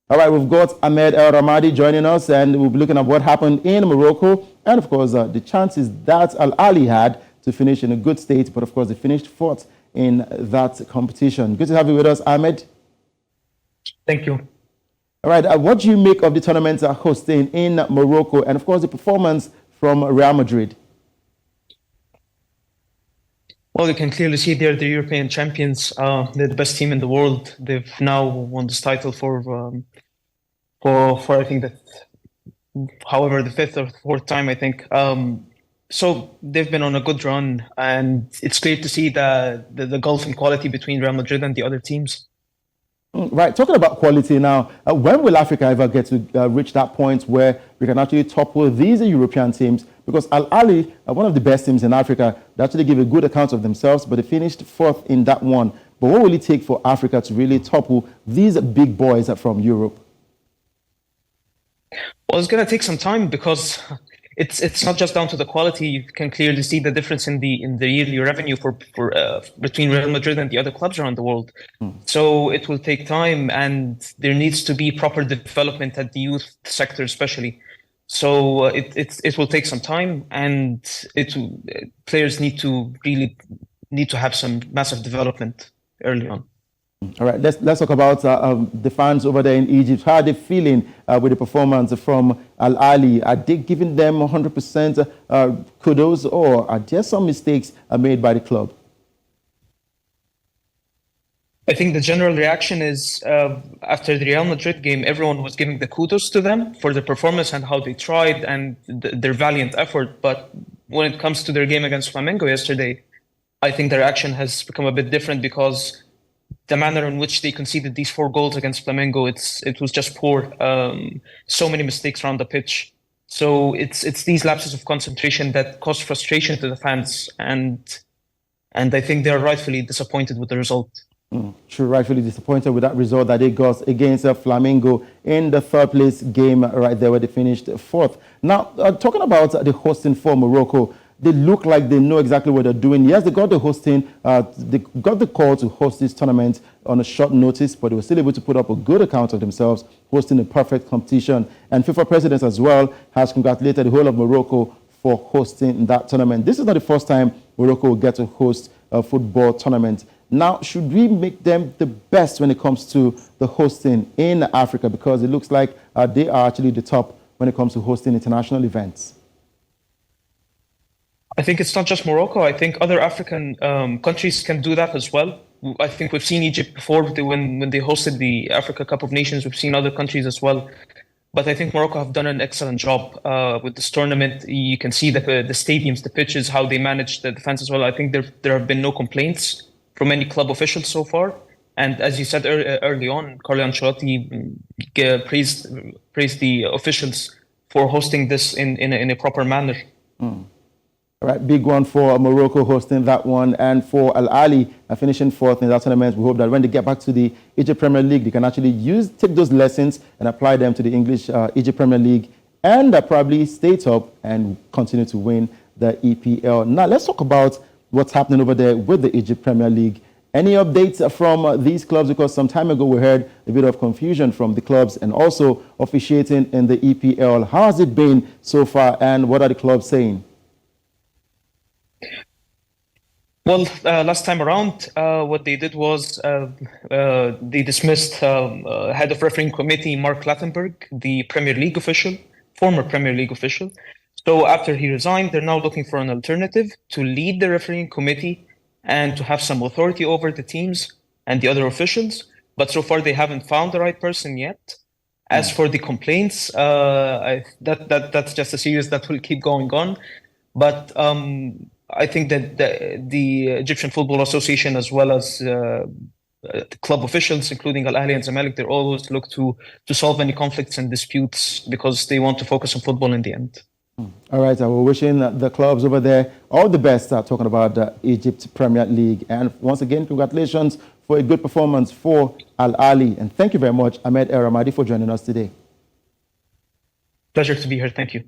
All right, we've got Ahmed El Ramady joining us, and we'll be looking at what happened in Morocco, and of course, the chances that Ahly had to finish in a good state, but of course, they finished fourth in that competition. Good to have you with us, Ahmed. Thank you. All right, what do you make of the tournament hosting in Morocco, and of course, the performance from Real Madrid? Well, you can clearly see they're the European champions. They're the best team in the world. They've now won this title for I think that, however, the fifth or fourth time, I think. So they've been on a good run, and it's clear to see the gulf in quality between Real Madrid and the other teams. Right, talking about quality now, when will Africa ever get to reach that point where we can actually topple these European teams? Because Ahly, one of the best teams in Africa, they actually give a good account of themselves, but they finished fourth in that one. But what will it take for Africa to really topple these big boys from Europe? Well, it's going to take some time because it's not just down to the quality. You can clearly see the difference in the yearly revenue for between Real Madrid and the other clubs around the world. So it will take time, and there needs to be proper development at the youth sector, especially. So it will take some time, and players need to have some massive development early on. All right, let's talk about the fans over there in Egypt. How are they feeling with the performance from Ahly? Are they giving them 100% kudos, or are there some mistakes made by the club? I think the general reaction is after the Real Madrid game, everyone was giving the kudos to them for their performance and how they tried and their valiant effort. But when it comes to their game against Flamengo yesterday, I think their reaction has become a bit different because the manner in which they conceded these 4 goals against Flamengo, it was just poor. So many mistakes around the pitch. So it's these lapses of concentration that cause frustration to the fans, and I think they're rightfully disappointed with the result. True, rightfully disappointed with that result that they got against Flamengo in the third place game right there where they finished fourth. Now, talking about the hosting for Morocco, they look like they know exactly what they're doing. Yes, they got the hosting, they got the call to host this tournament on a short notice, but they were still able to put up a good account of themselves, hosting a perfect competition. And FIFA president as well has congratulated the whole of Morocco for hosting that tournament. This is not the first time Morocco will get to host a football tournament. Now, should we make them the best when it comes to the hosting in Africa? Because it looks like they are actually the top when it comes to hosting international events. I think it's not just Morocco. I think other African countries can do that as well. I think we've seen Egypt before when they hosted the Africa Cup of Nations. We've seen other countries as well. But I think Morocco have done an excellent job with this tournament. You can see the stadiums, the pitches, how they manage the defense as well. I think there have been no complaints from any club officials so far. And as you said early on, Carlo Ancelotti praised the officials for hosting this in a proper manner. All right, big one for Morocco hosting that one, and for Ahly finishing fourth in that tournament. We hope that when they get back to the Egypt Premier League, they can actually take those lessons and apply them to the English Egypt Premier League, and probably stay top and continue to win the EPL. Now, let's talk about what's happening over there with the Egypt Premier League. Any updates from these clubs? Because some time ago we heard a bit of confusion from the clubs and also officiating in the EPL. How has it been so far, and what are the clubs saying? Well, last time around, what they did was they dismissed head of refereeing committee Mark Clattenburg, the Premier League official, former Premier League official. So after he resigned, they're now looking for an alternative to lead the refereeing committee and to have some authority over the teams and the other officials. But so far, they haven't found the right person yet. As for the complaints, that's just a series that will keep going on. But I think that the Egyptian Football Association, as well as the club officials, including Al Ahly and Zamalek, they always look to solve any conflicts and disputes because they want to focus on football in the end. All right, we're wishing the clubs over there all the best talking about the Egypt Premier League. And once again, congratulations for a good performance for Al Ahly. And thank you very much, Ahmed El Ramady, for joining us today. Pleasure to be here. Thank you.